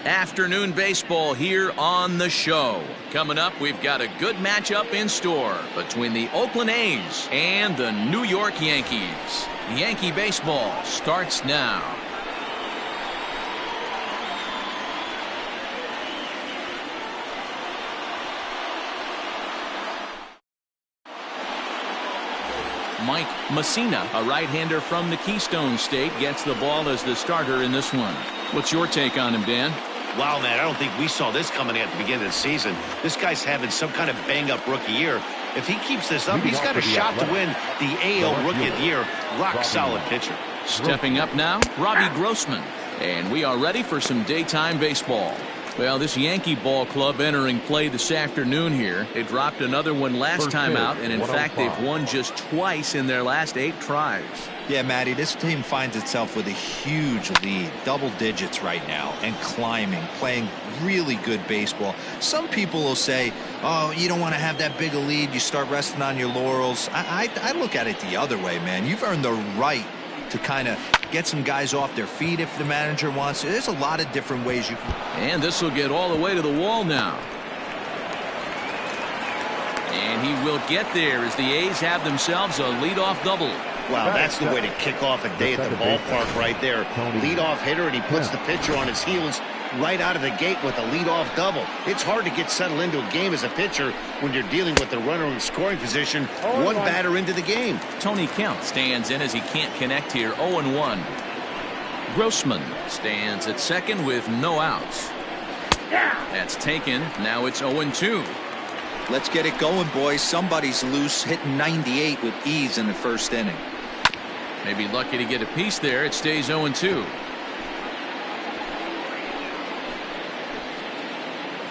Afternoon baseball here on the show. Coming up, we've got a good matchup in store between the Oakland A's and the New York Yankees. Yankee baseball starts now. Mike Messina, a right-hander from the Keystone State, gets the ball as the starter in this one. What's your take on him, Dan? Wow, man, I don't think we saw this coming at the beginning of the season. This guy's having some kind of bang-up rookie year. If he keeps this up, he's got a shot to win the AL Rookie of the Year. Rock-solid pitcher. Stepping up now, Robbie Grossman. And we are ready for some daytime baseball. Well, this Yankee ball club entering play this afternoon here. They dropped another one last time out, and in fact, they've won just twice in their last 8 tries. Yeah, Matty, this team finds itself with a huge lead, double digits right now, and climbing, playing really good baseball. Some people will say, oh, you don't want to have that big a lead, you start resting on your laurels. I look at it the other way, man. You've earned the right to kind of get some guys off their feet if the manager wants to. There's a lot of different ways you can. And this will get all the way to the wall now. And he will get there as the A's have themselves a leadoff double. Wow, that's the way to kick off a day at the ballpark right there. Leadoff hitter, and he puts the pitcher on his heels right out of the gate with a leadoff double. It's hard to get settled into a game as a pitcher when you're dealing with the runner in scoring position, one batter into the game. Tony Kemp stands in as he can't connect here, 0-1. Grossman stands at second with no outs. That's taken. Now it's 0-2. Let's get it going, boys. Somebody's loose, hitting 98 with ease in the first inning. Maybe lucky to get a piece there. It stays 0-2.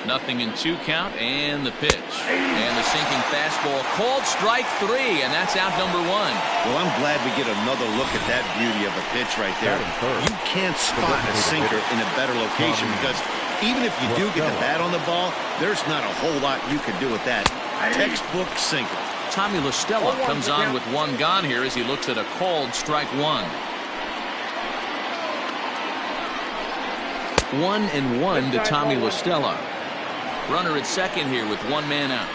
Nothing in 2 count, and the pitch. And the sinking fastball called strike 3, and that's out number 1. Well, I'm glad we get another look at that beauty of a pitch right there. You can't spot a sinker in a better location because even if you do get the bat on the ball, there's not a whole lot you can do with that. Textbook sinker. Tommy La Stella comes on with 1 gone here as he looks at a called strike 1. 1-1 to Tommy La Stella. Runner at second here with 1 man out.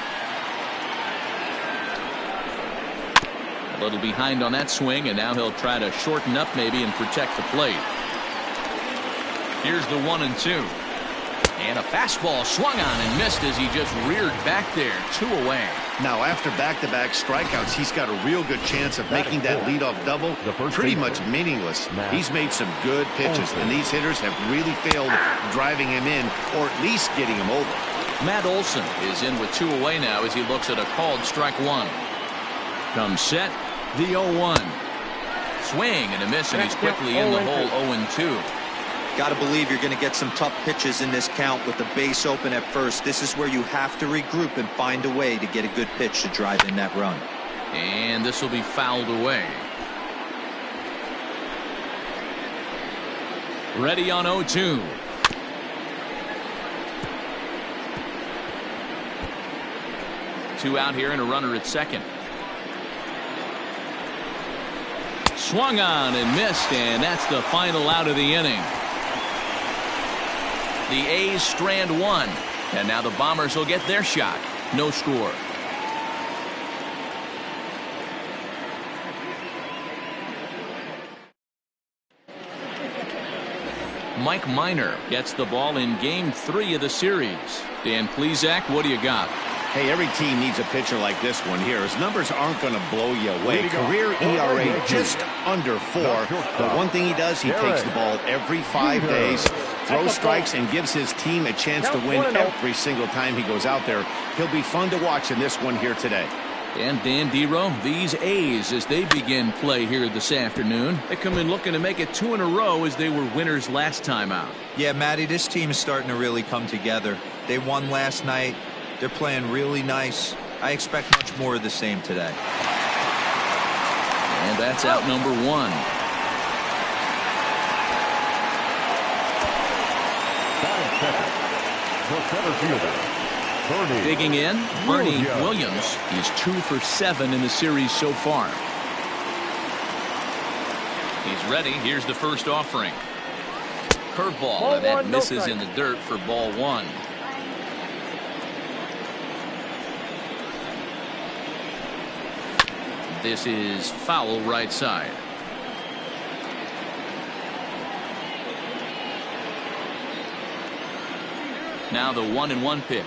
A little behind on that swing, and now he'll try to shorten up maybe and protect the plate. Here's the 1-2. And a fastball swung on and missed as he just reared back there. 2 away. Now, after back-to-back strikeouts, he's got a real good chance of making that leadoff double pretty much meaningless. He's made some good pitches, and these hitters have really failed driving him in or at least getting him over. Matt Olson is in with 2 away now as he looks at a called strike 1. Comes set, the 0-1. Swing and a miss, and he's quickly in the hole. 0-2. Got to believe you're going to get some tough pitches in this count with the base open at first. This is where you have to regroup and find a way to get a good pitch to drive in that run. And this will be fouled away. Ready on 0-2. Two out here and a runner at second. Swung on and missed, and that's the final out of the inning. The A's strand 1, and now the Bombers will get their shot. No score. Mike Minor gets the ball in game 3 of the series. Dan Plesac, what do you got? Hey, every team needs a pitcher like this one here. His numbers aren't going to blow you away. Career ERA just under 4. But one thing he does, he takes the ball every 5 days, throws strikes, and gives his team a chance to win every single time he goes out there. He'll be fun to watch in this one here today. And Dan Dero, these A's, as they begin play here this afternoon, they come in looking to make it 2 in a row as they were winners last time out. Yeah, Matty, this team is starting to really come together. They won last night. They're playing really nice. I expect much more of the same today. And that's out number 1. Digging in, Bernie Williams. He's 2 for 7 in the series so far. He's ready. Here's the first offering. curveball, and that misses in the dirt for ball one. This is foul right side. Now the 1-1 pitch.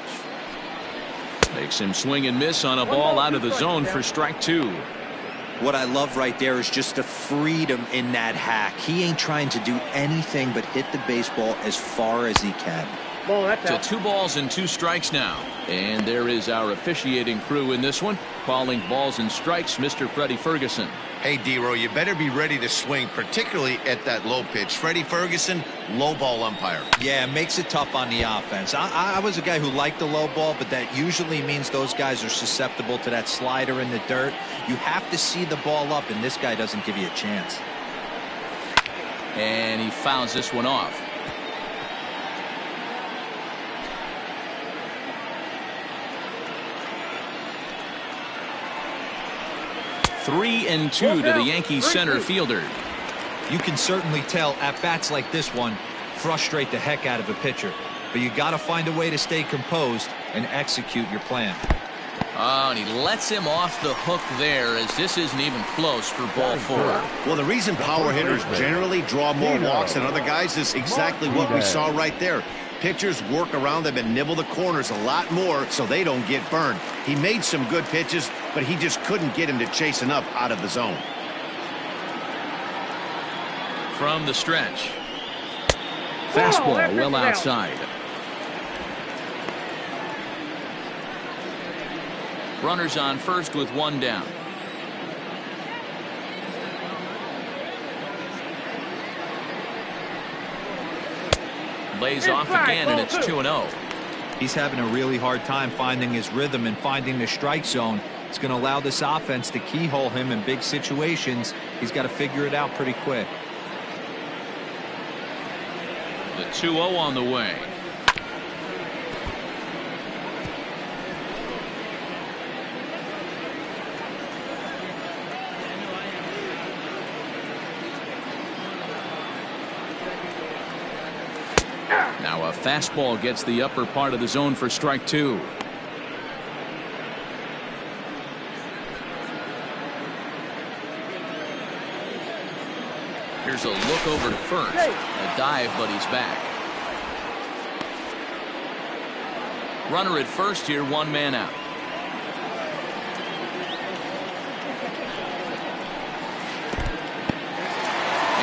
Makes him swing and miss on a ball out of the zone for strike two. What I love right there is just the freedom in that hack. He ain't trying to do anything but hit the baseball as far as he can. To 2 balls and 2 strikes now. And there is our officiating crew in this one, calling balls and strikes, Mr. Freddie Ferguson. Hey, D-Row, you better be ready to swing, particularly at that low pitch. Freddie Ferguson, low ball umpire. Yeah, it makes it tough on the offense. I was a guy who liked the low ball, but that usually means those guys are susceptible to that slider in the dirt. You have to see the ball up, and this guy doesn't give you a chance. And he fouls this one off. Three and 2 to the Yankees center fielder. You can certainly tell at-bats like this one frustrate the heck out of a pitcher. But you got to find a way to stay composed and execute your plan. Oh, and he lets him off the hook there, as this isn't even close for ball 4. Well, the reason power hitters generally draw more walks than other guys is exactly what we saw right there. Pitchers work around them and nibble the corners a lot more so they don't get burned. He made some good pitches, but he just couldn't get him to chase enough out of the zone. From the stretch. Fastball well outside. Runners on first with 1 down. Lays off again, and it's 2-0. He's having a really hard time finding his rhythm and finding the strike zone. It's going to allow this offense to keyhole him in big situations. He's got to figure it out pretty quick. The 2-0 on the way. Now a fastball gets the upper part of the zone for strike 2. Here's a look over to first. A dive, but he's back. Runner at first here, 1 man out.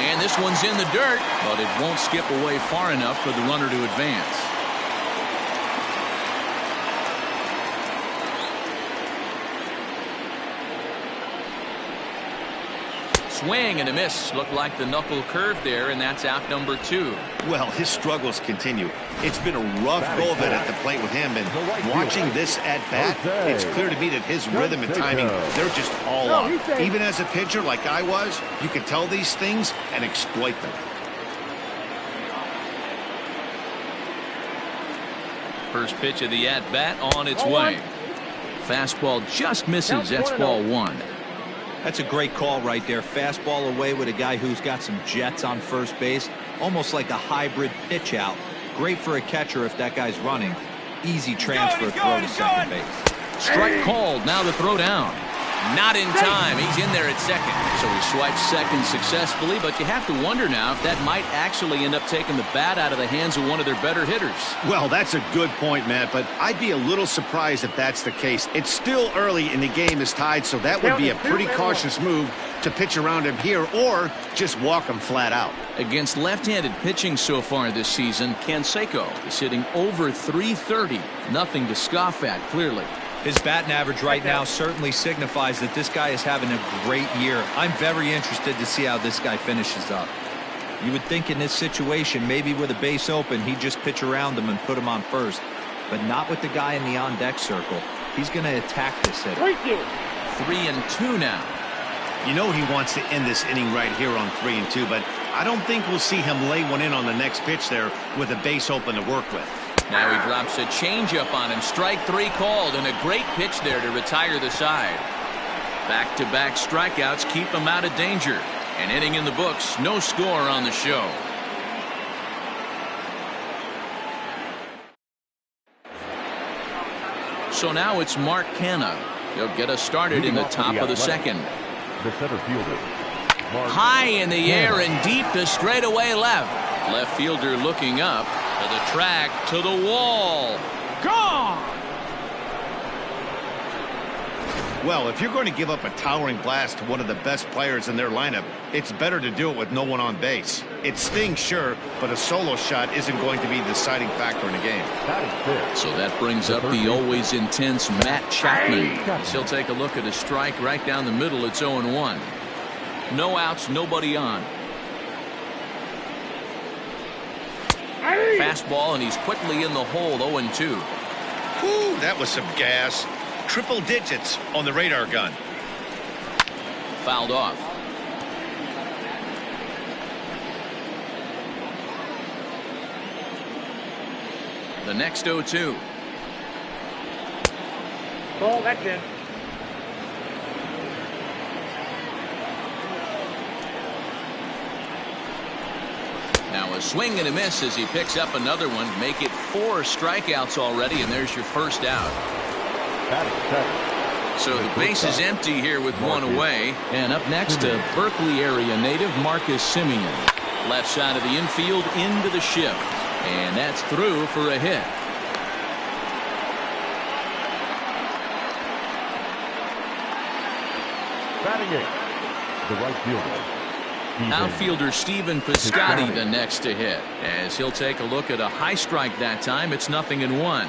And this one's in the dirt, but it won't skip away far enough for the runner to advance. Swing and a miss. Looked like the knuckle curve there, and that's out number 2. Well, his struggles continue. It's been a rough go of it at the plate with him, and watching this at bat, it's clear to me that his rhythm and timing, they're just all off. Even as a pitcher like I was, you can tell these things and exploit them. First pitch of the at bat on its way. Fastball just misses. That's ball 1. That's a great call right there. Fastball away with a guy who's got some jets on first base. Almost like a hybrid pitch out. Great for a catcher if that guy's running. Easy transfer throw to second base. Strike called. Now the throw down. Not in time. He's in there at second. So he swipes second successfully, but you have to wonder now if that might actually end up taking the bat out of the hands of one of their better hitters. Well, that's a good point, Matt, but I'd be a little surprised if that's the case. It's still early and the game is tied, so that would be a pretty cautious move to pitch around him here or just walk him flat out. Against left-handed pitching so far this season, Canseco is hitting over .330. Nothing to scoff at, clearly. His batting average right now certainly signifies that this guy is having a great year. I'm very interested to see how this guy finishes up. You would think in this situation, maybe with a base open, he'd just pitch around him and put him on first. But not with the guy in the on-deck circle. He's going to attack this hitter. 3-2 now. You know he wants to end this inning right here on 3-2, but I don't think we'll see him lay one in on the next pitch there with a base open to work with. Now he drops a changeup on him. Strike 3 called, and a great pitch there to retire the side. Back-to-back strikeouts keep him out of danger. An inning in the books, no score on the show. So now it's Mark Canha. He'll get us started in the top of the second. The center fielder. High in the air and deep to straightaway left. Left fielder looking up to the track, to the wall. Gone! Well, if you're going to give up a towering blast to one of the best players in their lineup, it's better to do it with no one on base. It stings, sure, but a solo shot isn't going to be the deciding factor in a game. So that brings up the always intense Matt Chapman. He'll take a look at a strike right down the middle. It's 0-1. No outs, nobody on. Fastball, and he's quickly in the hole. 0-2. Whew, that was some gas. Triple digits on the radar gun. Fouled off. The next 0-2. Ball, that's in. Now a swing and a miss as he picks up another one. Make it 4 strikeouts already, and there's your first out. So the base is empty here with one away. And up next, a Berkeley area native, Marcus Semien. Left side of the infield into the shift. And that's through for a hit. Batting 8, the right fielder. Outfielder Stephen Piscotty the next to hit. As he'll take a look at a high strike that time. It's 0-1.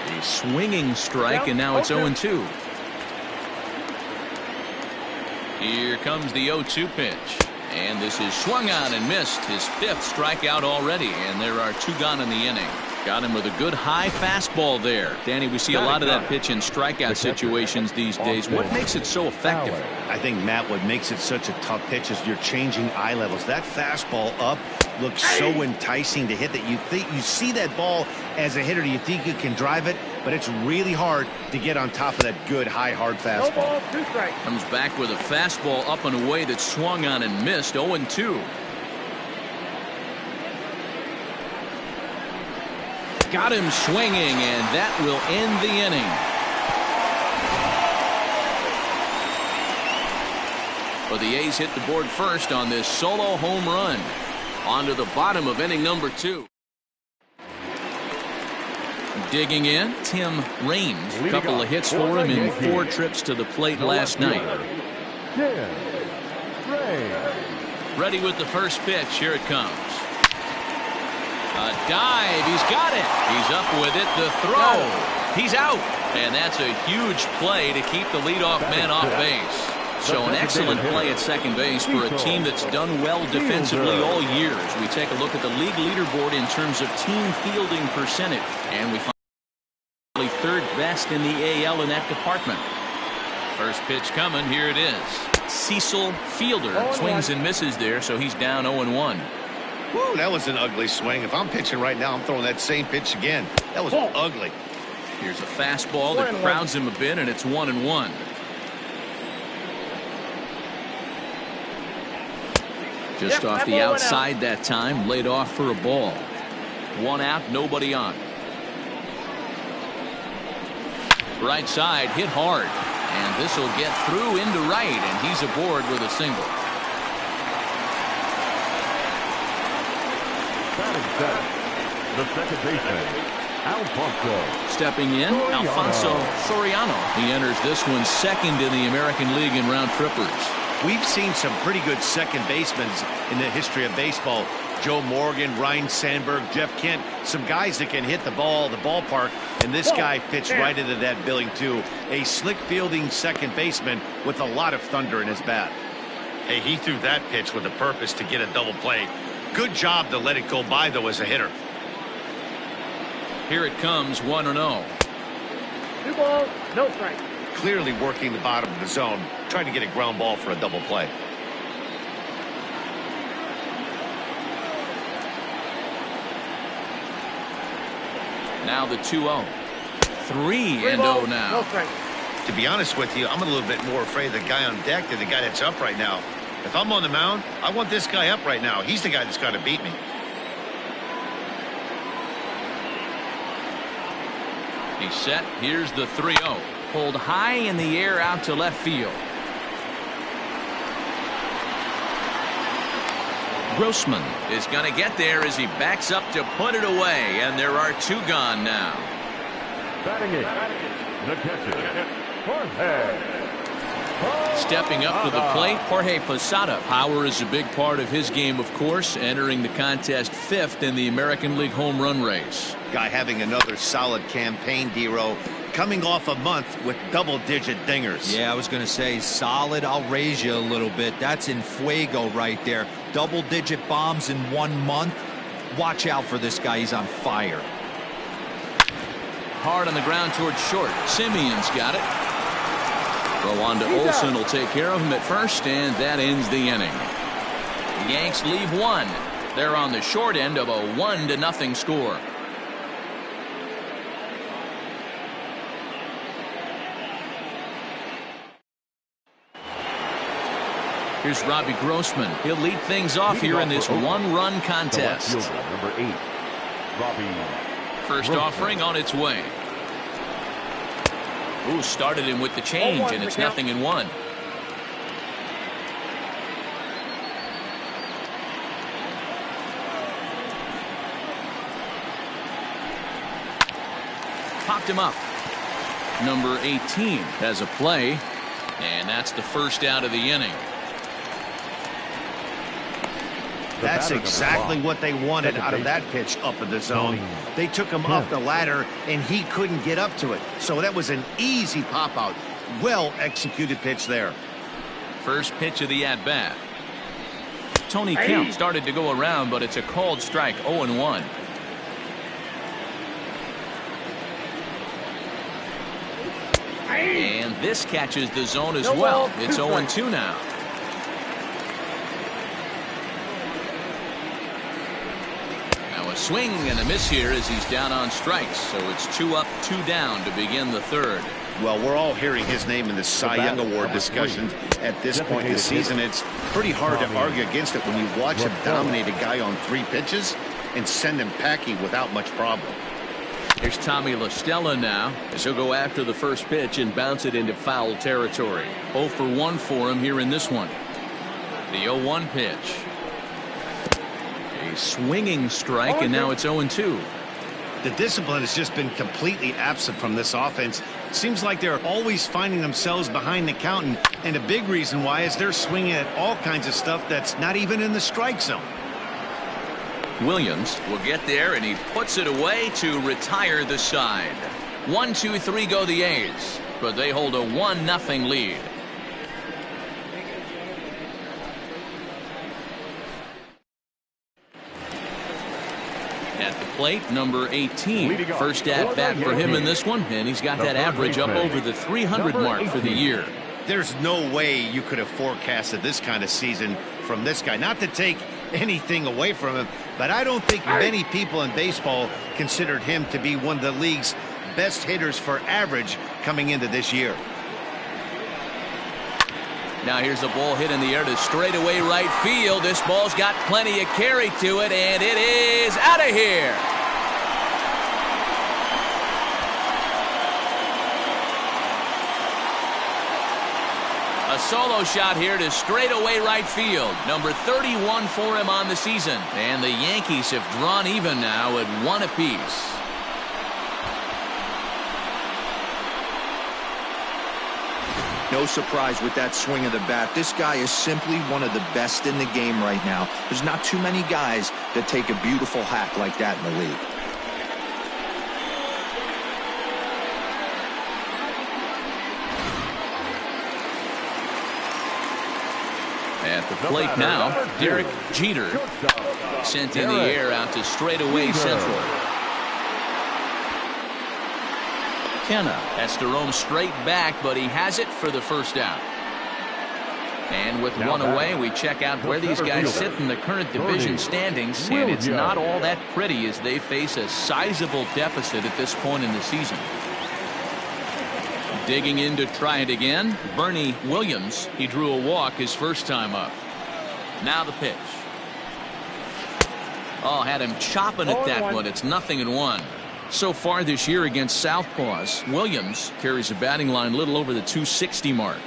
A swinging strike, and now it's 0-2. Here comes the 0-2 pitch. And this is swung on and missed. His 5th strikeout already, and there are 2 gone in the inning. Got him with a good high fastball there. Danny, we see a lot of that pitch in strikeout situations these days. What makes it so effective? I think, Matt, what makes it such a tough pitch is you're changing eye levels. That fastball up looks so enticing to hit that you see that ball as a hitter. You think you can drive it, but it's really hard to get on top of that good high hard fastball. No ball, 2 strikes. Comes back with a fastball up and away that swung on and missed. 0-2. Got him swinging, and that will end the inning. But the A's hit the board first on this solo home run. On to the bottom of inning number 2. Digging in, Tim Raines. A couple of hits for him in 4 trips to the plate last night. Ready with the first pitch. Here it comes. A dive. He's got it. He's up with it. The throw. He's out. And that's a huge play to keep the leadoff man off base. So an excellent play at second base for a team that's done well defensively all year. As we take a look at the league leaderboard in terms of team fielding percentage. And we find 3rd best in the AL in that department. First pitch coming. Here it is. Cecil Fielder swings and misses there, so he's down 0-1. Woo, that was an ugly swing. If I'm pitching right now, I'm throwing that same pitch again. That was ugly. Here's a fastball that crowds him a bit, and it's 1-1. Just off the outside that time, laid off for a ball. 1 out, nobody on. Right side, hit hard. And this will get through into right, and he's aboard with a single. The second baseman, Alfonso. Stepping in, Alfonso Soriano. He enters this one second in the American League in round trippers. We've seen some pretty good second basemen in the history of baseball. Joe Morgan, Ryan Sandberg, Jeff Kent, some guys that can hit the ball, the ballpark, and this guy fits right into that billing too. A slick fielding second baseman with a lot of thunder in his bat. Hey, he threw that pitch with a purpose to get a double play. Good job to let it go by, though, as a hitter. Here it comes, 1-0. 2 balls, no strike. Clearly working the bottom of the zone, trying to get a ground ball for a double play. Now the 2-0. 3-0 now. No strike. To be honest with you, I'm a little bit more afraid of the guy on deck than the guy that's up right now. If I'm on the mound, I want this guy up right now. He's the guy that's got to beat me. He's set. Here's the 3-0. Pulled high in the air out to left field. Grossman is going to get there as he backs up to put it away, and there are 2 gone now. Batting it, the catcher, Jorge. Stepping up to the plate, Jorge Posada. Power is a big part of his game, of course, entering the contest 5th in the American League home run race. Guy having another solid campaign, D-Row, coming off a month with double-digit dingers. Yeah, I was going to say solid. I'll raise you a little bit. That's in fuego right there. Double-digit bombs in 1 month. Watch out for this guy. He's on fire. Hard on the ground towards short. Simeon's got it. Throw on to Olsen will take care of him at first, and that ends the inning. The Yanks leave 1. They're on the short end of a 1-0 score. Here's Robbie Grossman. He'll lead things off here in this 1-run contest. Number 8, Robbie. First offering on its way. Ooh, started him with the change, and it's 0-1. Popped him up. Number 18 has a play, and that's the first out of the inning. That's exactly what they wanted out of that pitch up in the zone. They took him up the ladder, and he couldn't get up to it. So that was an easy pop-out. Well-executed pitch there. First pitch of the at-bat. Tony Kemp started to go around, but it's a called strike, 0-1. And this catches the zone as well. It's 0-2 now. A swing and a miss here as he's down on strikes, so it's 2 up, 2 down to begin the 3rd. Well, we're all hearing his name in the Cy Young Award discussions at this point in the season. It's pretty hard to argue against it when you watch him dominate a guy on 3 pitches and send him packing without much problem. Here's Tommy La Stella now, as he'll go after the first pitch and bounce it into foul territory. 0 for 1 for him here in this one. The 0-1 pitch. A swinging strike, and now it's 0-2. The discipline has just been completely absent from this offense. Seems like they're always finding themselves behind the count, and a big reason why is they're swinging at all kinds of stuff that's not even in the strike zone. Williams will get there, and he puts it away to retire the side. 1-2-3 go the A's, but they hold a 1-0 lead. At the plate, number 18. First at bat for him in this one, and he's got that average up over the 300 mark for the year. There's no way you could have forecasted this kind of season from this guy. Not to take anything away from him, but I don't think many people in baseball considered him to be one of the league's best hitters for average coming into this year. Now here's a ball hit in the air to straightaway right field. This ball's got plenty of carry to it, and it is out of here. A solo shot here to straightaway right field. Number 31 for him on the season. And the Yankees have drawn even now at 1 apiece. No surprise with that swing of the bat. This guy is simply one of the best in the game right now. There's not too many guys that take a beautiful hack like that in the league. At the plate now, Derek Jeter sent in the air out to straightaway central. Kenna has to roam straight back, but he has it for the first out. And with one away, we check out where these guys sit in the current division standings, and it's not all that pretty as they face a sizable deficit at this point in the season. Digging in to try it again, Bernie Williams. He drew a walk his first time up. Now the pitch. Oh, had him chopping at that one. It's 0-1. So far this year against Southpaws, Williams carries a batting line a little over the 260 mark.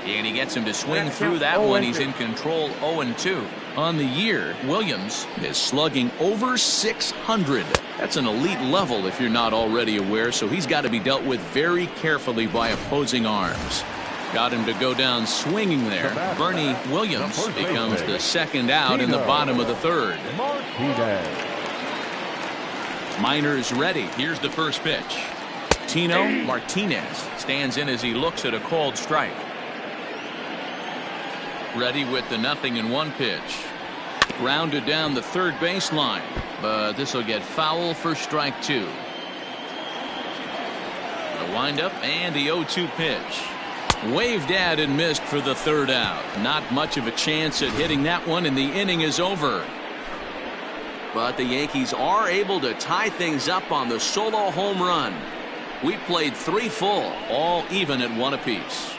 And he gets him to swing through that one. He's in control, 0-2. On the year, Williams is slugging over 600. That's an elite level if you're not already aware, so he's got to be dealt with very carefully by opposing arms. Got him to go down swinging there. Bernie Williams becomes the second out in the bottom of the third. Miners ready. Here's the first pitch. Tino Martinez stands in as he looks at a called strike. Ready with the 0-1 pitch. Grounded down the third baseline, but this will get foul for strike 2. The windup and the 0-2 pitch. Waved at and missed for the third out. Not much of a chance at hitting that one, and the inning is over. But the Yankees are able to tie things up on the solo home run. We played 3 full, all even at 1 apiece.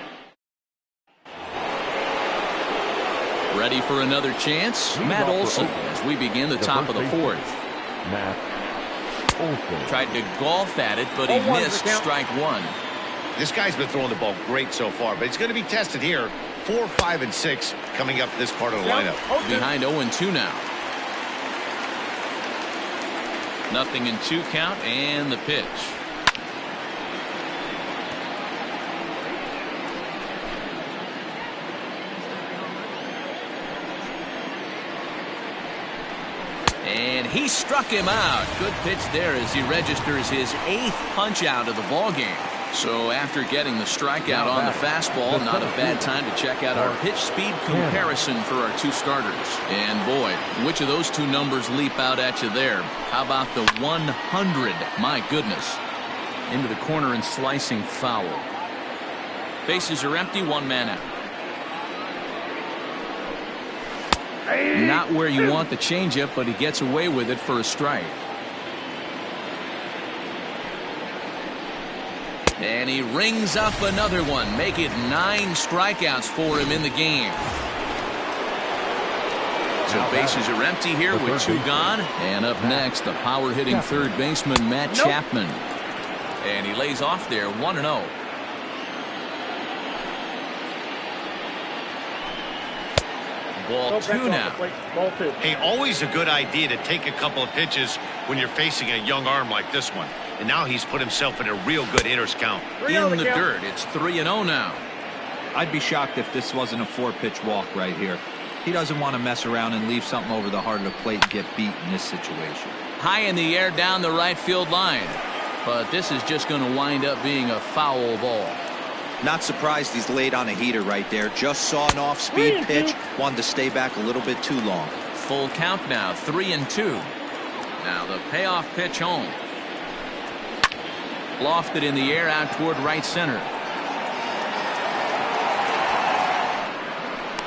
Ready for another chance? Matt Olson as we begin the top of the 4th. Tried to golf at it, but he missed strike 1. This guy's been throwing the ball great so far, but he's going to be tested here. 4, 5, and 6 coming up this part of the lineup. Behind 0-2 now. 0-2 count and the pitch. And he struck him out. Good pitch there as he registers his 8th punch out of the ball game. So after getting the strikeout on the fastball, not a bad time to check out our pitch speed comparison for our 2 starters. And boy, which of those 2 numbers leap out at you there? How about the 100? My goodness. Into the corner and slicing foul. Bases are empty, 1 man out. Not where you want the changeup, but he gets away with it for a strike. And he rings up another one. Make it 9 strikeouts for him in the game. So bases are empty here with 2 gone. And up next, the power hitting third baseman Matt Chapman. And he lays off there, 1-0. Ball 2 now. Ball 2. Hey, always a good idea to take a couple of pitches when you're facing a young arm like this one. And now he's put himself in a real good hitter's count. In the dirt, it's 3-0 now. I'd be shocked if this wasn't a 4-pitch walk right here. He doesn't want to mess around and leave something over the heart of the plate and get beat in this situation. High in the air down the right field line. But this is just going to wind up being a foul ball. Not surprised he's laid on a heater right there. Just saw an off-speed pitch. Wanted to stay back a little bit too long. Full count now, 3-2. Now the payoff pitch home. Lofted in the air out toward right center.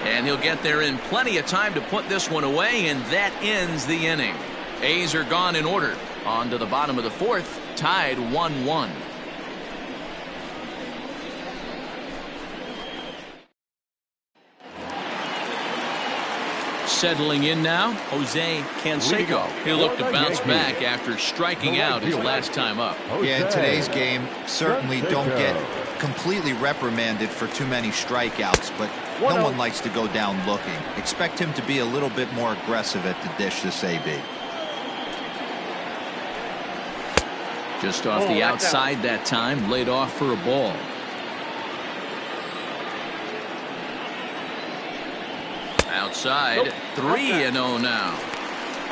And he'll get there in plenty of time to put this one away, and that ends the inning. A's are gone in order. On to the bottom of the 4th, tied 1-1. Settling in now, Jose Canseco. He'll look to bounce back after striking out his last time up. Yeah, in today's game, certainly don't get completely reprimanded for too many strikeouts, but no one likes to go down looking. Expect him to be a little bit more aggressive at the dish this AB. Just off the outside that time, laid off for a ball. Outside, 3-0 now.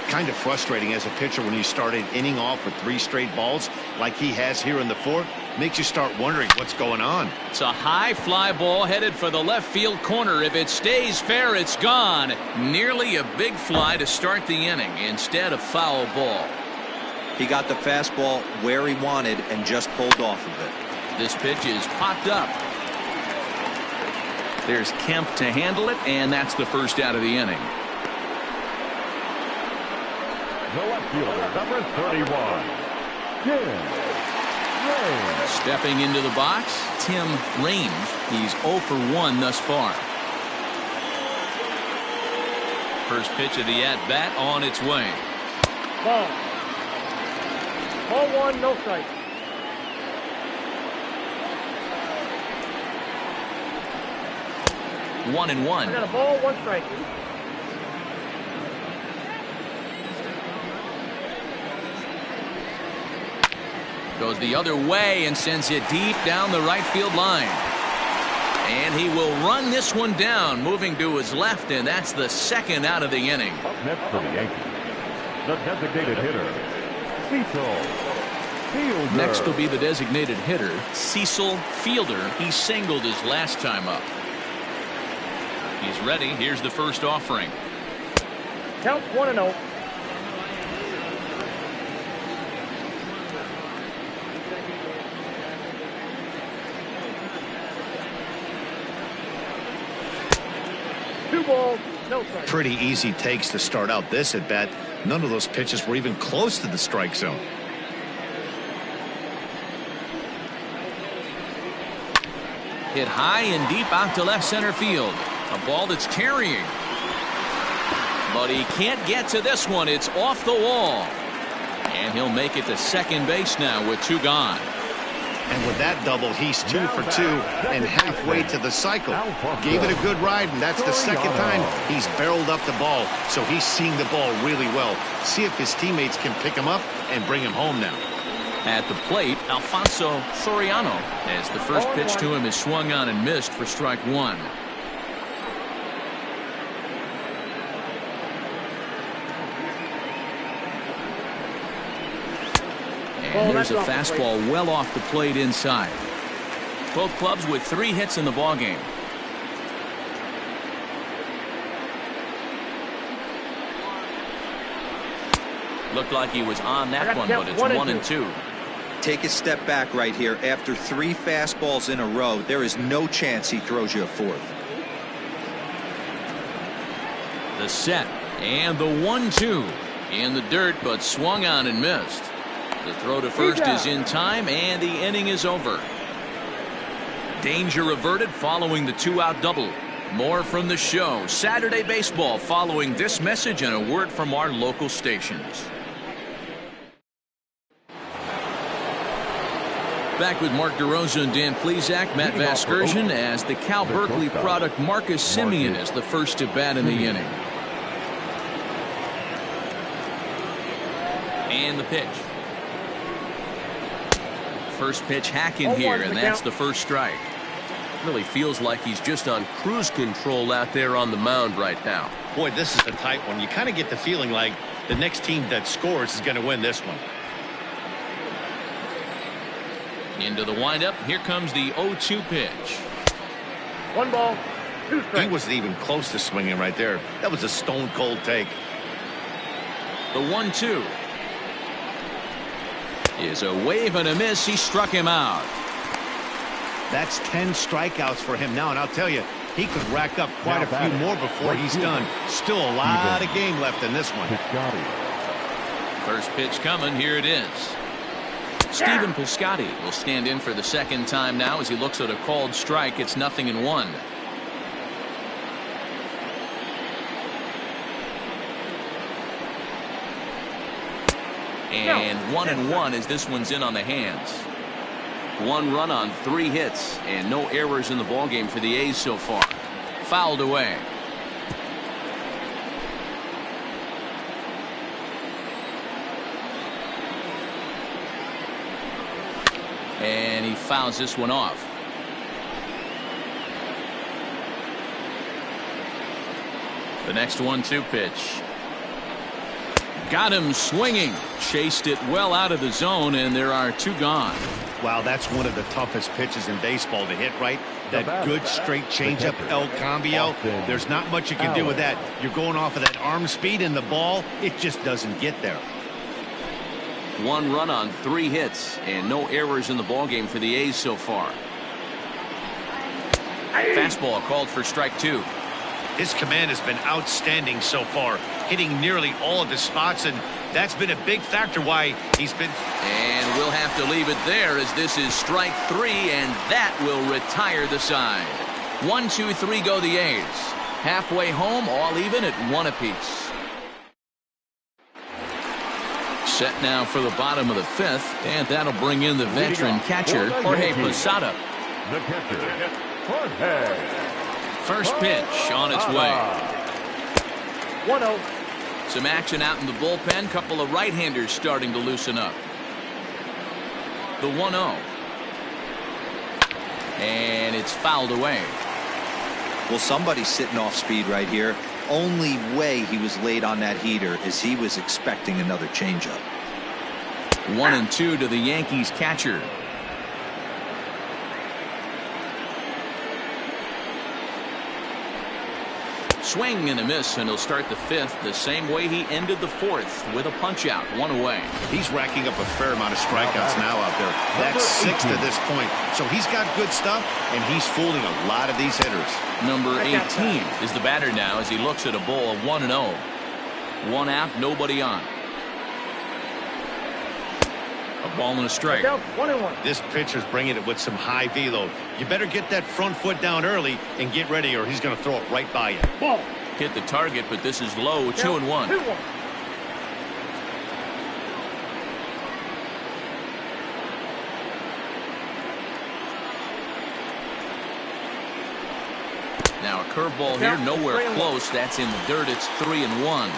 Kind of frustrating as a pitcher when you start an inning off with 3 straight balls like he has here in the 4th. Makes you start wondering what's going on. It's a high fly ball headed for the left field corner. If it stays fair, it's gone. Nearly a big fly to start the inning. Instead, a foul ball. He got the fastball where he wanted and just pulled off of it. This pitch is popped up. There's Kemp to handle it, and that's the first out of the inning. The left fielder, number 31, Tim Raines. Stepping into the box, Tim Raines. He's 0 for 1 thus far. First pitch of the at-bat on its way. Ball. Ball 1, no strike. One and one. I got a ball, 1 strike. Goes the other way and sends it deep down the right field line. And he will run this one down, moving to his left, and that's the second out of the inning. Up next for the Yankees, the designated hitter, Cecil Fielder. Next will be the designated hitter, Cecil Fielder. He singled his last time up. He's ready. Here's the first offering. Count 1-0. Two balls, no strike. Pretty easy takes to start out this at bat. None of those pitches were even close to the strike zone. Hit high and deep out to left center field. A ball that's carrying. But he can't get to this one. It's off the wall. And he'll make it to second base now with 2 gone. And with that double, he's 2 for 2 and halfway to the cycle. Gave it a good ride, and that's the second time he's barreled up the ball. So he's seeing the ball really well. See if his teammates can pick him up and bring him home now. At the plate, Alfonso Soriano, as the first pitch to him is swung on and missed for strike 1. And there's a fastball well off the plate inside. Both clubs with 3 hits in the ballgame. Looked like he was on that one, but it's 1 and 2. Take a step back right here. After 3 fastballs in a row, there is no chance he throws you a 4th. The set and the 1-2 in the dirt, but swung on and missed. The throw to first is in time, and the inning is over. Danger averted following the 2-out double. More from the show. Saturday Baseball following this message and a word from our local stations. Back with Mark DeRosa and Dan Plesac, Matt Vasgersian, as the Cal Berkeley product Marcus Semien is the first to bat in the inning. And the pitch. First pitch hacking here, and that's the first strike. Really feels like he's just on cruise control out there on the mound right now. Boy, this is a tight one. You kind of get the feeling like the next team that scores is going to win this one. Into the windup. Here comes the 0-2 pitch. 1 ball, 2 strikes. He wasn't even close to swinging right there. That was a stone-cold take. The 1-2 is a wave and a miss. He struck him out. That's 10 strikeouts for him now, and I'll tell you, he could rack up quite a few more before he's done. Still a lot of game left in this one. First pitch coming. Here it is. Stephen Piscotty will stand in for the second time now as he looks at a called strike. It's 0-1. And 1-1 as this one's in on the hands. 1 run on 3 hits and no errors in the ballgame for the A's so far. Fouled away. And he fouls this one off. The next 1-2 pitch. Got him swinging. Chased it well out of the zone, and there are 2 gone. Wow, that's one of the toughest pitches in baseball to hit right. That good straight changeup, El Cambio. There's not much you can do with that. You're going off of that arm speed, and the ball, it just doesn't get there. 1 run on 3 hits and no errors in the ballgame for the A's so far. Fastball called for strike 2. His command has been outstanding so far, hitting nearly all of his spots, and that's been a big factor why he's been. And we'll have to leave it there as this is strike 3, and that will retire the side. 1, 2, 3 go the A's. Halfway home, all even at 1 apiece. Set now for the bottom of the 5th, and that'll bring in the veteran catcher, Jorge Posada. The catcher, Jorge. First pitch on its way. 1-0. Some action out in the bullpen. Couple of right-handers starting to loosen up. The 1-0. And it's fouled away. Well, somebody's sitting off speed right here. Only way he was late on that heater is he was expecting another changeup. 1-2 to the Yankees catcher. Swing and a miss, and he'll start the 5th the same way he ended the 4th with a punch out, 1 away. He's racking up a fair amount of strikeouts now out there. That's 6 to this point. So he's got good stuff, and he's fooling a lot of these hitters. Number 18 is the batter now as he looks at a ball of 1-0. 1 out, nobody on. A ball and a strike. 1-1. This pitcher's bringing it with some high velo. You better get that front foot down early and get ready, or he's going to throw it right by you. Ball. Hit the target, but this is low. 2-1. 2-1. Now a curveball here, nowhere close. That's in the dirt. It's 3-1.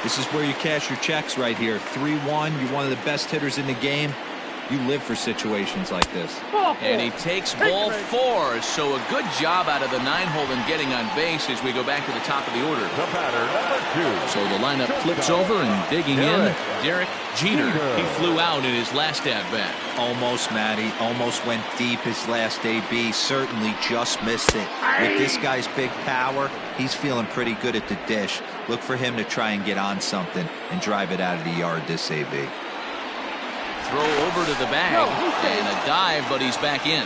This is where you cash your checks right here. 3-1. You're one of the best hitters in the game. You live for situations like this. And he takes ball 4. So a good job out of the 9-hole in getting on base as we go back to the top of the order. The batter, number 2. So the lineup flips over, and digging in, Derek Jeter. He flew out in his last at-bat. Almost, Matty. Almost went deep his last AB. Certainly just missed it. With this guy's big power, he's feeling pretty good at the dish. Look for him to try and get on something and drive it out of the yard this AB. Throw over to the bag, and a dive, but he's back in.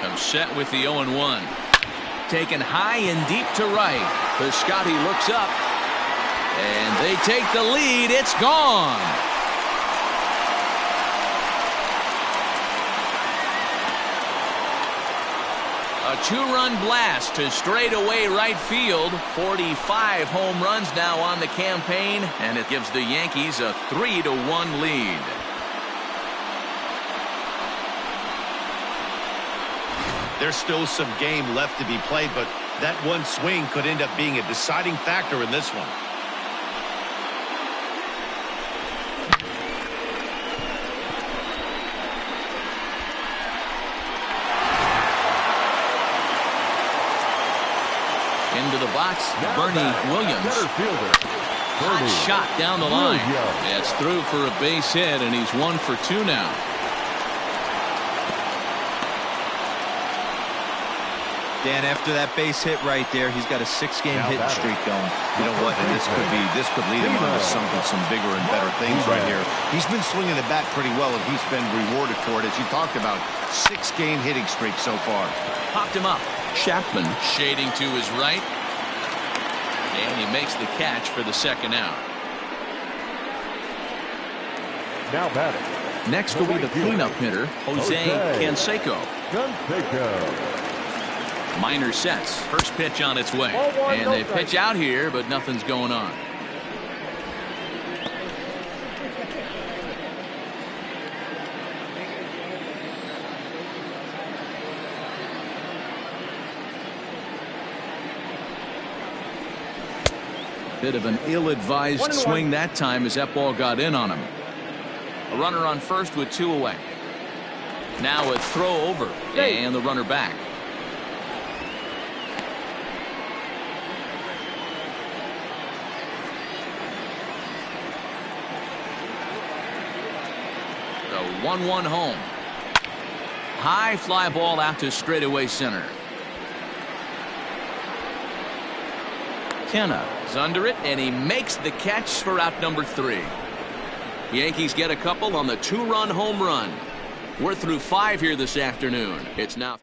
Comes set with the 0-1. Taken high and deep to right. Piscotty looks up, and they take the lead. It's gone. A 2-run blast to straightaway right field. 45 home runs now on the campaign, and it gives the Yankees a 3-1 lead. There's still some game left to be played, but that one swing could end up being a deciding factor in this one. Into the box, Bernie Williams. Hot shot down the line. It's through for a base hit, and he's 1 for 2 now. Dan, after that base hit right there, he's got a 6-game hitting streak going. You know what? And this could lead him on to some bigger and better things right here. He's been swinging the bat pretty well, and he's been rewarded for it, as you talked about. 6-game hitting streak so far. Popped him up. Chapman shading to his right, and he makes the catch for the 2nd out. Now batting. Next will be the cleanup hitter, Jose Canseco. Minor sets. First pitch on its way, and they pitch out here, but nothing's going on. Bit of an ill-advised swing that time as that ball got in on him. A runner on first with 2 away. Now a throw over, and the runner back. The 1-1 home. High fly ball out to straightaway center. Kenna is under it, and he makes the catch for out number 3. Yankees get a couple on the 2-run home run. We're through 5 here this afternoon. It's now.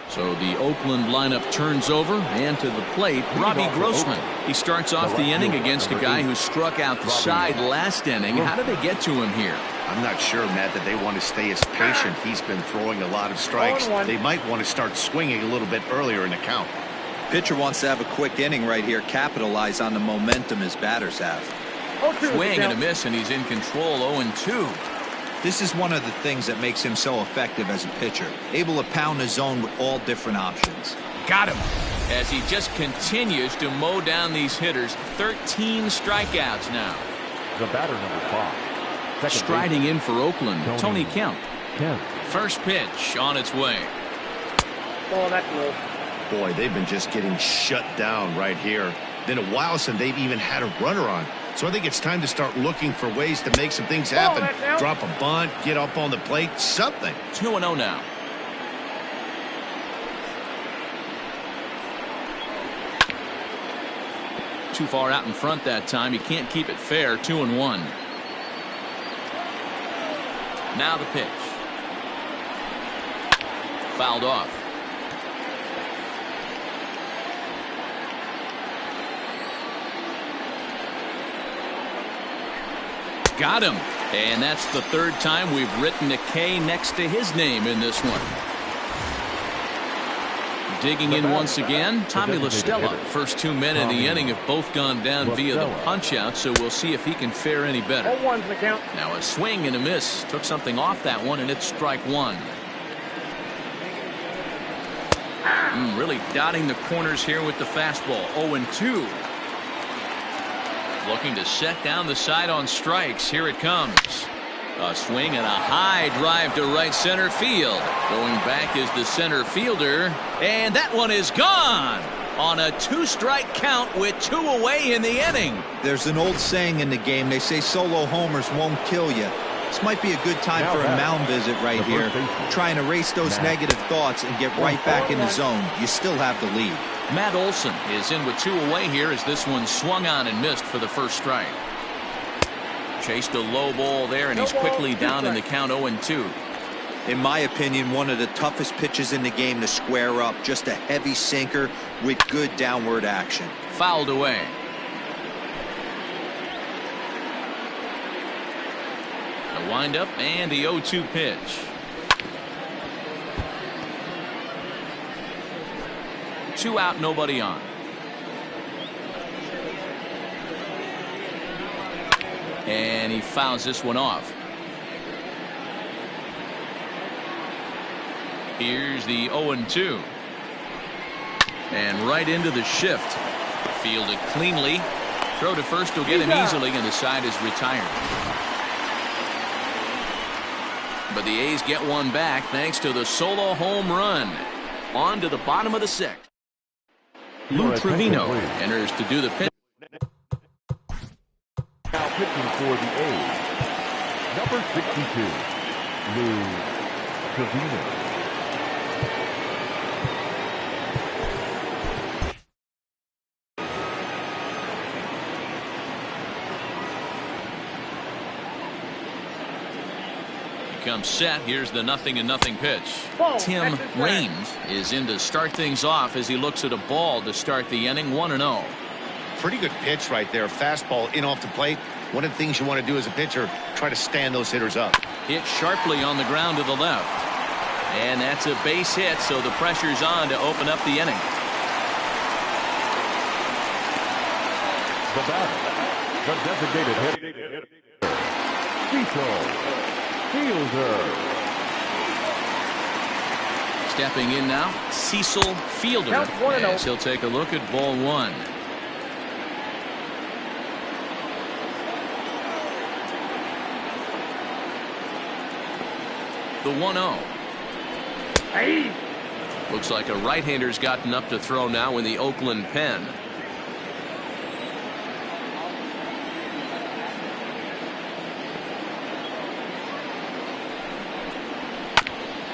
So the Oakland lineup turns over, and to the plate, Robbie Grossman. He starts off the inning against a guy who struck out the side last inning. How did they get to him here? I'm not sure, Matt, that they want to stay as patient. He's been throwing a lot of strikes. They might want to start swinging a little bit earlier in the count. Pitcher wants to have a quick inning right here, capitalize on the momentum his batters have. Swing and a miss, and he's in control. 0-2. This is one of the things that makes him so effective as a pitcher, able to pound the zone with all different options. Got him. As he just continues to mow down these hitters. 13 strikeouts now. The batter, number 5. Striding in for Oakland, Tony Kemp. Kemp. First pitch on its way. Oh, that's low. Boy, they've been just getting shut down right here. Been a while since they've even had a runner on. So I think it's time to start looking for ways to make some things happen. Drop a bunt, get up on the plate, something. 2-0 now. Too far out in front that time. You can't keep it fair. 2-1. Now the pitch. Fouled off. Got him. And that's the third time we've written a K next to his name in this one. Digging in once again, Tommy La Stella. First 2 men in the inning have both gone down via the punch-out, so we'll see if he can fare any better. 0-1's the count. Now a swing and a miss. Took something off that one, and it's strike one. Really dotting the corners here with the fastball. 0-2. Looking to set down the side on strikes. Here it comes. A swing and a high drive to right center field. Going back is the center fielder, and that one is gone on a 2-strike count with 2 away in the inning. There's an old saying in the game. They say solo homers won't kill you. This might be a good time for a mound visit right here. Try and erase those negative thoughts and get right back in the zone. You still have the lead. Matt Olson is in with 2 away here as this one swung on and missed for the first strike. Chased a low ball there, and he's quickly down in the count. 0-2. In my opinion, one of the toughest pitches in the game to square up. Just a heavy sinker with good downward action. Fouled away. A windup and the 0-2 pitch. Two out, nobody on. And he fouls this one off. Here's the 0-2. And right into the shift. Fielded cleanly. Throw to first will get him easily, and the side is retired. But the A's get one back thanks to the solo home run. On to the bottom of the 6th. Lou Trevino enters to do the pitch. Now pitching for the A's, number 62, Lou Trevino. Comes set. Here's the 0-0 pitch. Tim Raines is in to start things off as he looks at a ball to start the inning. 1-0. Pretty good pitch right there. Fastball in off the plate. One of the things you want to do as a pitcher, try to stand those hitters up. Hit sharply on the ground to the left. And that's a base hit, so the pressure's on to open up the inning. The batter, the designated hitter, Cecil Fielder. Stepping in now, Cecil Fielder, as he'll take a look at ball one. The 1-0. Hey. Looks like a right-hander's gotten up to throw now in the Oakland pen.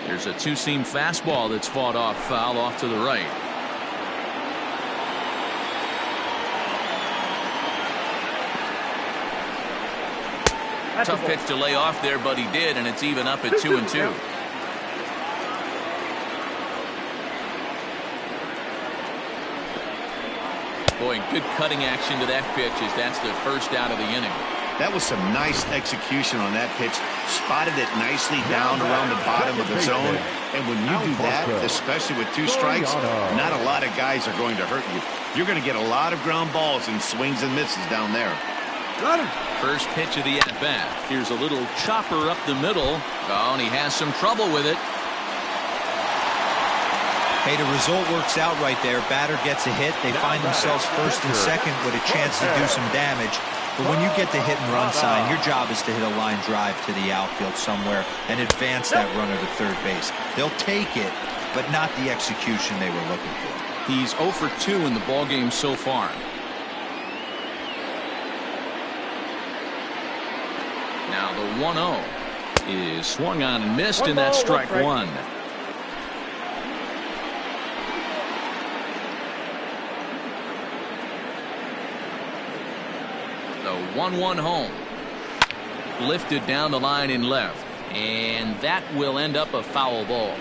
There's a two-seam fastball that's fought off foul off to the right. Tough pitch to lay off there, but he did, and it's even up at 2-2. Boy, good cutting action to that pitch as that's the first out of the inning. That was some nice execution on that pitch. Spotted it nicely down around the bottom of the zone. And when you do that, especially with 2 strikes, not a lot of guys are going to hurt you. You're going to get a lot of ground balls and swings and misses down there. First pitch of the at-bat. Here's a little chopper up the middle. Oh, and he has some trouble with it. Hey, the result works out right there. Batter gets a hit. They find themselves first and second with a chance to do some damage. But when you get the hit and run sign, your job is to hit a line drive to the outfield somewhere and advance that runner to third base. They'll take it, but not the execution they were looking for. He's 0 for 2 in the ballgame so far. Now the 1-0 is swung on and missed, and that's strike 1. The 1-1 home. Lifted down the line in left, and that will end up a foul ball.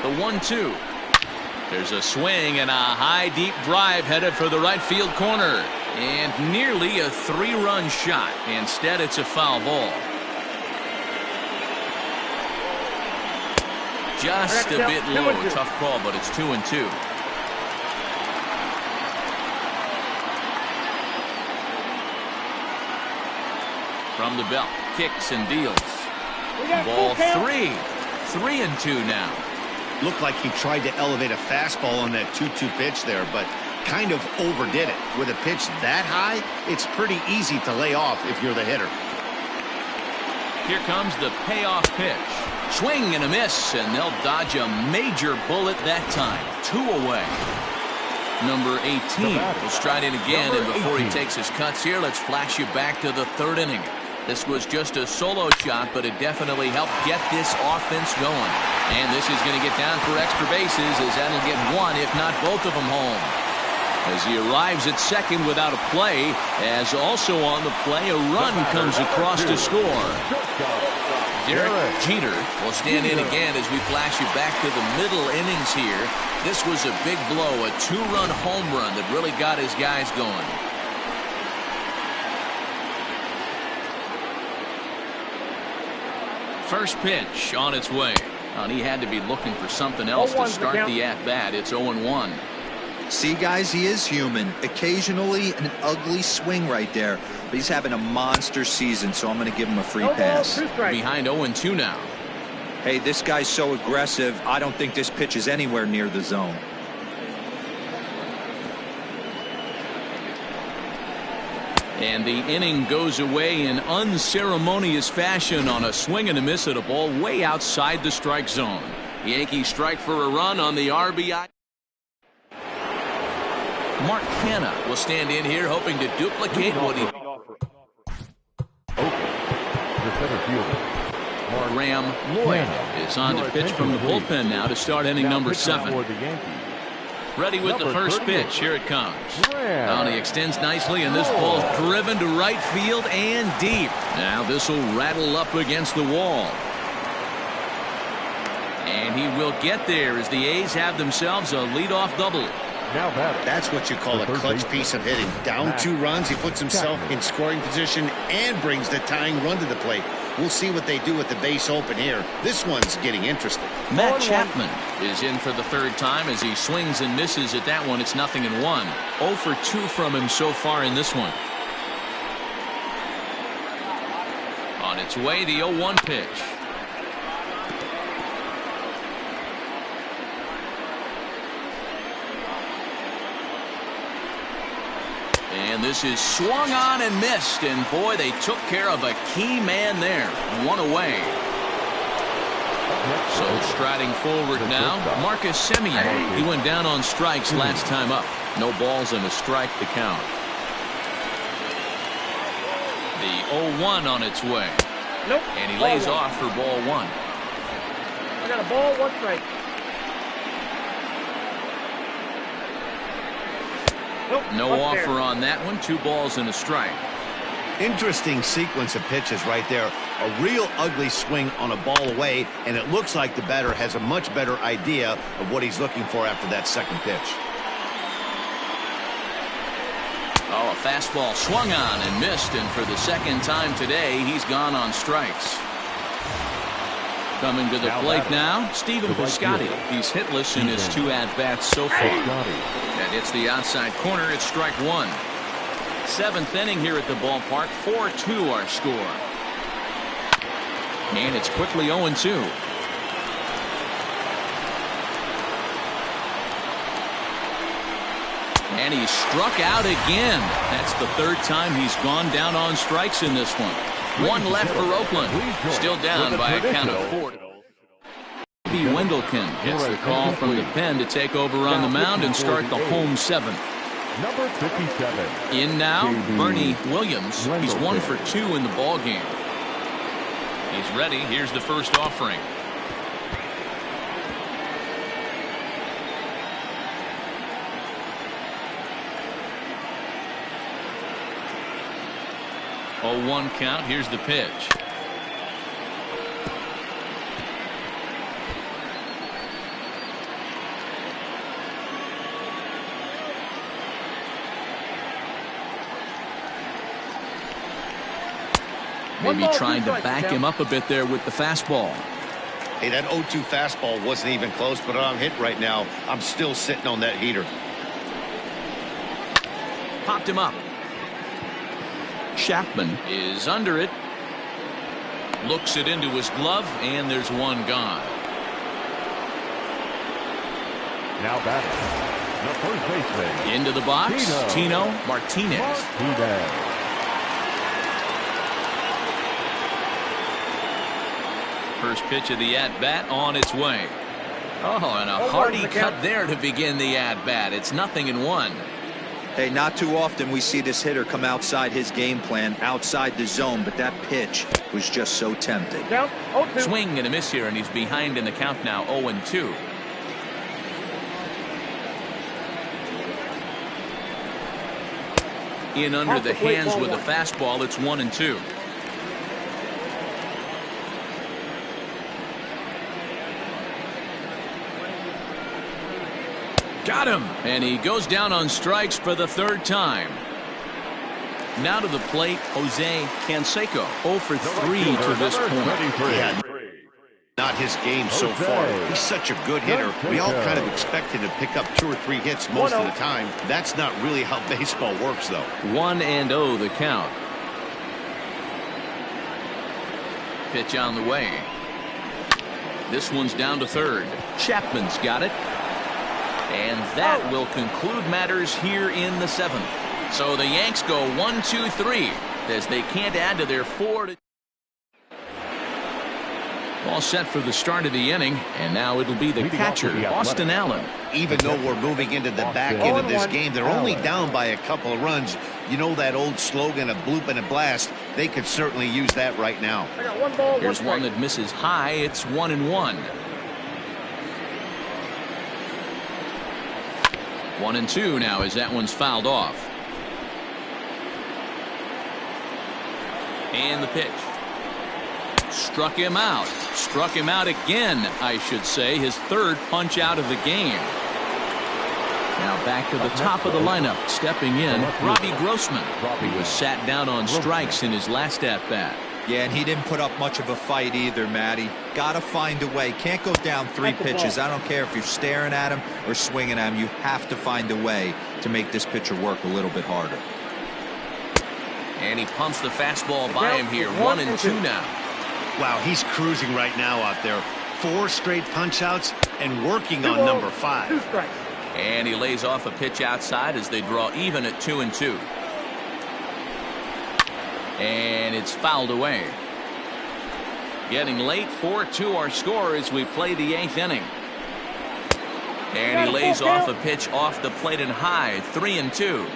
The 1-2. There's a swing and a high deep drive headed for the right field corner, and nearly a 3-run shot. Instead, it's a foul ball. Just a bit low. Tough call, but it's 2-2. From the belt, kicks and deals. Ball 3. 3-2 now. Looked like he tried to elevate a fastball on that 2-2 pitch there, but kind of overdid it. With a pitch that high, it's pretty easy to lay off if you're the hitter. Here comes the payoff pitch. Swing and a miss, and they'll dodge a major bullet that time. 2 away. Number 18 will stride in again, and before he takes his cuts here, let's flash you back to the 3rd inning. This was just a solo shot, but it definitely helped get this offense going. And this is going to get down for extra bases, as that'll get 1, if not both of them, home. As he arrives at second without a play, as also on the play, a run comes across to score. Derek Jeter will stand in again as we flash you back to the middle innings here. This was a big blow, a 2-run home run that really got his guys going. First pitch on its way. And he had to be looking for something else to start the at-bat. It's 0-1. See, guys, he is human. Occasionally an ugly swing right there, but he's having a monster season, so I'm going to give him a free pass. Behind 0-2 now. Hey, this guy's so aggressive, I don't think this pitch is anywhere near the zone. And the inning goes away in unceremonious fashion on a swing and a miss at a ball way outside the strike zone. Yankees strike for a run on the RBI. Mark Hanna will stand in here hoping to duplicate what he... Graham Lloyd is on the pitch from the bullpen now to start inning number 7. Ready with the first pitch. Here it comes. And he extends nicely, and this ball's driven to right field and deep. Now this will rattle up against the wall. And he will get there as the A's have themselves a leadoff double. That's what you call a clutch piece of hitting. Down 2 runs, he puts himself in scoring position and brings the tying run to the plate. We'll see what they do with the base open here. This one's getting interesting. Matt Chapman is in for the 3rd time as he swings and misses at that one. It's 0-1. 0 for 2 from him so far in this one. On its way, the 0-1 pitch. And this is swung on and missed, and boy, they took care of a key man there. 1 away. So striding forward now, Marcus Semien. He went down on strikes last time up. No balls and a strike to count. The 0-1 on its way. Nope. And he lays off for ball 1. I got a ball, 1 strike. No offer on that one. 2 balls and a strike. Interesting sequence of pitches right there. A real ugly swing on a ball away, and it looks like the batter has a much better idea of what he's looking for after that second pitch. A fastball swung on and missed, and for the second time today, he's gone on strikes. Coming to the plate now, Stephen Piscotty. He's hitless in his 2 at-bats so far. That hits the outside corner. It's strike 1. 7th inning here at the ballpark. 4-2 our score. And it's quickly 0-2. And he struck out again. That's the 3rd time he's gone down on strikes in this one. 1 left for Oakland. Still down by a count of 4. B. Wendelken gets the call from the pen to take over on the mound and start the home 7th. Number 57. In now, Bernie Williams. He's 1 for 2 in the ball game. He's ready. Here's the first offering. Oh, 1 count. Here's the pitch. Maybe trying to back him up a bit there with the fastball. Hey, that 0-2 fastball wasn't even close, but I'm hit right now. I'm still sitting on that heater. Popped him up. Chapman is under it. Looks it into his glove, and there's 1 gone. Now batting, the first baseman. Into the box, Tino Martinez. First pitch of the at-bat on its way. Oh, and a hearty cut there to begin the at-bat. It's 0-1. Hey, not too often we see this hitter come outside his game plan, outside the zone, but that pitch was just so tempting. Swing and a miss here, and he's behind in the count now, 0-2. In under the hands with a fastball, it's 1-2. Got him, and he goes down on strikes for the 3rd time. Now to the plate, Jose Canseco, 0 for 3 to this point. Yeah, not his game so far. He's such a good hitter. We all kind of expect him to pick up 2 or 3 hits most of the time. That's not really how baseball works, though. 1-0 the count. Pitch on the way. This one's down to 3rd. Chapman's got it. And that will conclude matters here in the 7th. So the Yanks go 1-2-3 as they can't add to their 4. All set for the start of the inning, and now it'll be the catcher, Austin Allen. Even though we're moving into the back end of this game, they're only down by a couple of runs. You know that old slogan, a bloop and a blast. They could certainly use that right now. Here's one that misses high. It's 1-1. 1-2 now as that one's fouled off. And the pitch. Struck him out. Struck him out again, I should say. His 3rd punch out of the game. Now back to the top of the lineup. Stepping in, Robbie Grossman. He was sat down on strikes in his last at-bat. Yeah, and he didn't put up much of a fight either, Matty. Got to find a way. Can't go down 3 pitches. I don't care if you're staring at him or swinging at him. You have to find a way to make this pitcher work a little bit harder. And he pumps the fastball by him here. 1-2 now. Wow, he's cruising right now out there. 4 straight punch-outs and working on number 5. And he lays off a pitch outside as they draw even at 2-2. And it's fouled away. Getting late, 4-2 our score as we play the 8th inning. And he lays off a pitch off the plate and high, 3-2.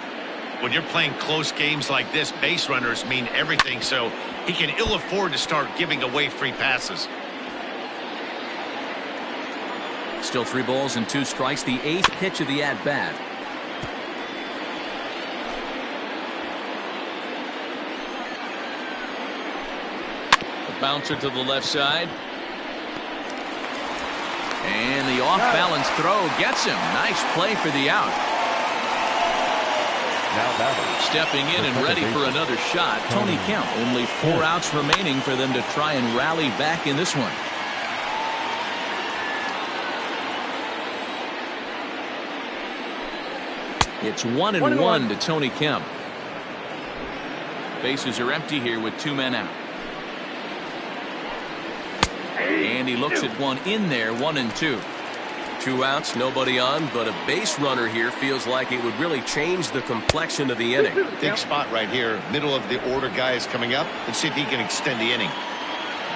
When you're playing close games like this, base runners mean everything, so he can ill afford to start giving away free passes. Still 3 balls and 2 strikes, the 8th pitch of the at-bat. Bouncer to the left side. And the off-balance throw gets him. Nice play for the out. Stepping in and ready for another shot, Tony Kemp. Only 4 outs remaining for them to try and rally back in this one. It's 1-1 to Tony Kemp. Bases are empty here with 2 men out. And he looks at one in there, 1-2. 2 outs, nobody on, but a base runner here feels like it would really change the complexion of the inning. Big spot right here. Middle of the order guy is coming up. Let's see if he can extend the inning.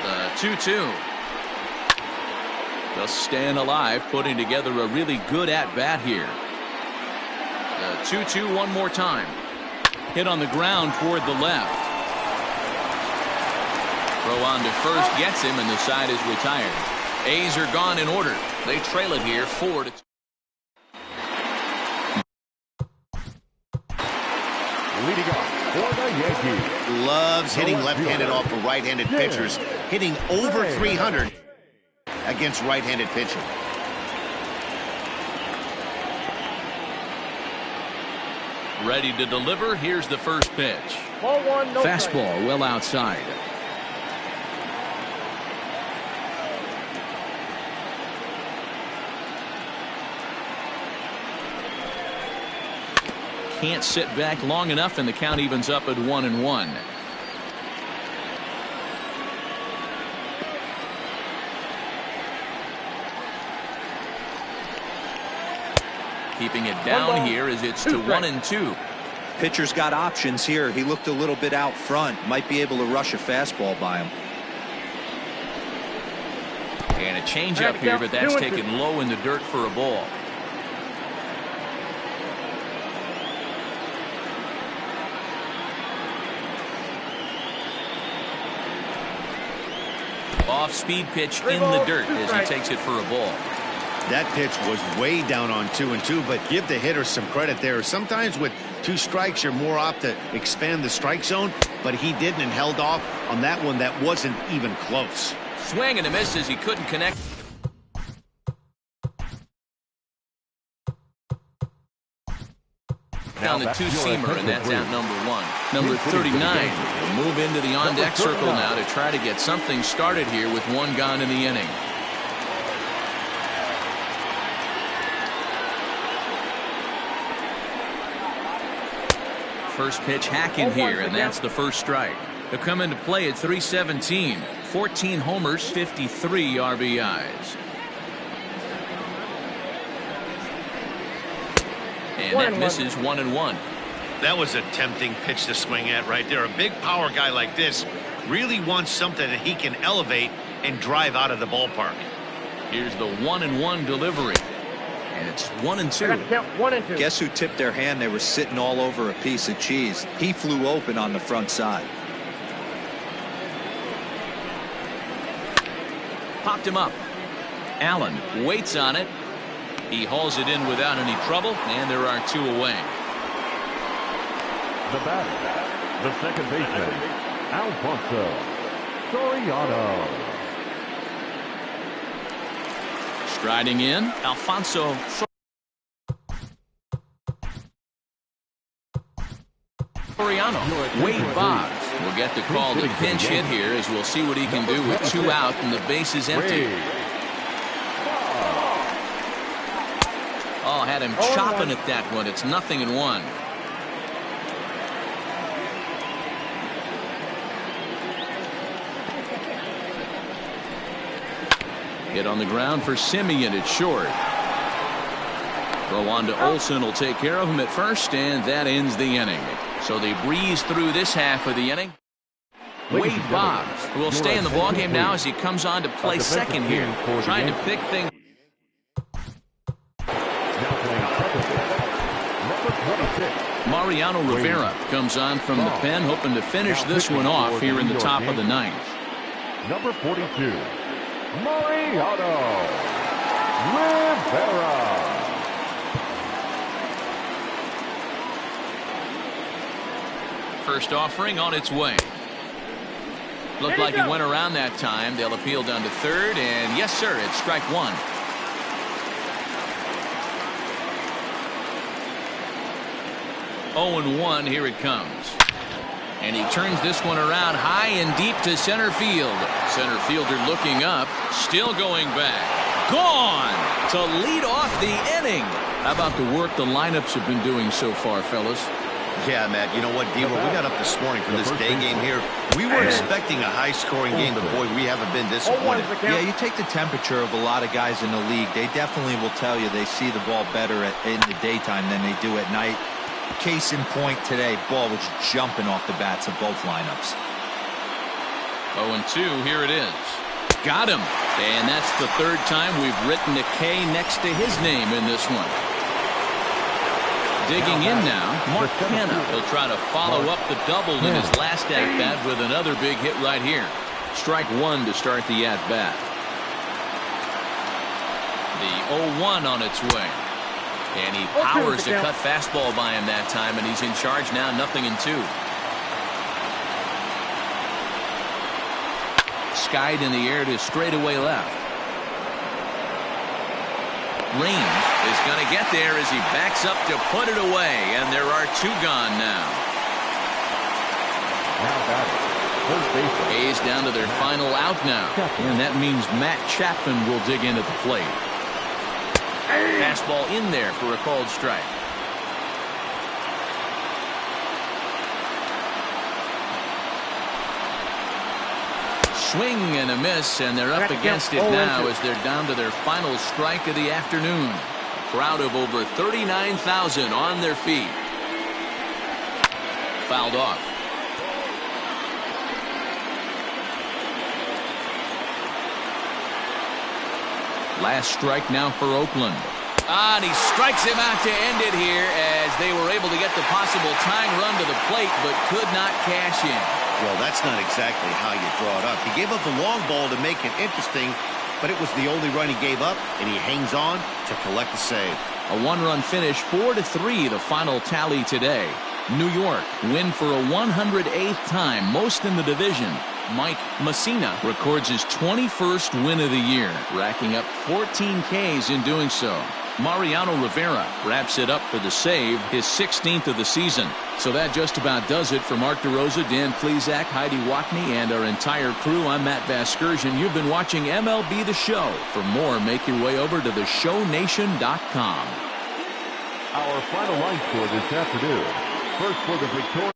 The 2-2. Just staying alive, putting together a really good at-bat here. The 2-2 one more time. Hit on the ground toward the left. Throw on to first, gets him, and the side is retired. A's are gone in order. They trail it here 4-2. Leading off for the Yankees. Loves hitting left-handed off of right-handed pitchers. Hitting over 300 against right-handed pitching. Ready to deliver. Here's the first pitch. Ball 1, no Fastball strike. well outside. Can't sit back long enough, and the count evens up at 1-1. Keeping it down here as it's to 1-2. Pitcher's got options here. He looked a little bit out front. Might be able to rush a fastball by him. And a changeup here, but that's taken low in the dirt for a ball. Off-speed pitch in the dirt as he takes it for a ball. That pitch was way down on 2-2, but give the hitter some credit there. Sometimes with 2 strikes, you're more apt to expand the strike zone, but he didn't and held off on that one that wasn't even close. Swing and a miss as he couldn't connect. Down the 2-seamer, and that's out number 1. Number 39 will move into the on-deck circle now to try to get something started here with 1 gone in the inning. First pitch hacking here, and that's the first strike. He'll come into play at 317. 14 homers, 53 RBIs. And that misses 1-1. That was a tempting pitch to swing at right there. A big power guy like this really wants something that he can elevate and drive out of the ballpark. Here's the 1-1 delivery. And it's 1-2. Guess who tipped their hand? They were sitting all over a piece of cheese. He flew open on the front side. Popped him up. Allen waits on it. He hauls it in without any trouble, and there are 2 away. The batter, the second baseman, Alfonso Soriano. Striding in, Alfonso Soriano. Wade Boggs will get the call to pinch hit here, as we'll see what he can do with 2 out and the base is empty. Oh, had him chopping at that one. It's 0-1. Hit on the ground for Simeon at short. Throw on to Olsen will take care of him at first, and that ends the inning. So they breeze through this half of the inning. Wade Boggs will stay in the ballgame now as he comes on to play second here, trying to pick things. Mariano Rivera comes on from the pen, hoping to finish this one off here in the top of the 9th. Number 42, Mariano Rivera. First offering on its way. Looked like he went around that time. They'll appeal down to third, and yes, sir, it's strike 1. 0-1. Here it comes. And he turns this one around high and deep to center field. Center fielder looking up, still going back. Gone to lead off the inning. How about the work the lineups have been doing so far, fellas? Yeah, Matt, you know what, Devo, we got up this morning for this day game here. We were expecting a high-scoring game, but boy, we haven't been disappointed. Yeah, you take the temperature of a lot of guys in the league, they definitely will tell you they see the ball better in the daytime than they do at night. Case in point today, ball was jumping off the bats of both lineups. 0-2, here it is. Got him. And that's the third time we've written a K next to his name in this one. Digging in now, McKenna. He'll try to follow up the double in his last at-bat with another big hit right here. Strike one to start the at-bat. The 0-1 on its way. And he powers a cut fastball by him that time, and he's in charge now, 0-2. Skied in the air to straightaway left. Rain is going to get there as he backs up to put it away, and there are two gone now. A's down to their final out now, and that means Matt Chapman will dig in at the plate. Fastball in there for a called strike. Swing and a miss, and they're up against it now as they're down to their final strike of the afternoon. A crowd of over 39,000 on their feet. Fouled off. Last strike now for Oakland. And he strikes him out to end it here as they were able to get the possible tying run to the plate but could not cash in. Well, that's not exactly how you draw it up. He gave up the long ball to make it interesting, but it was the only run he gave up, and he hangs on to collect the save. A one-run finish, 4-3, the final tally today. New York win for a 108th time, most in the division. Mike Messina records his 21st win of the year, racking up 14 Ks in doing so. Mariano Rivera wraps it up for the save, his 16th of the season. So that just about does it for Mark DeRosa, Dan Plesac, Heidi Watney, and our entire crew. I'm Matt Vasgersian. You've been watching MLB The Show. For more, make your way over to theshownation.com. Our final line score this afternoon. First for the victoria.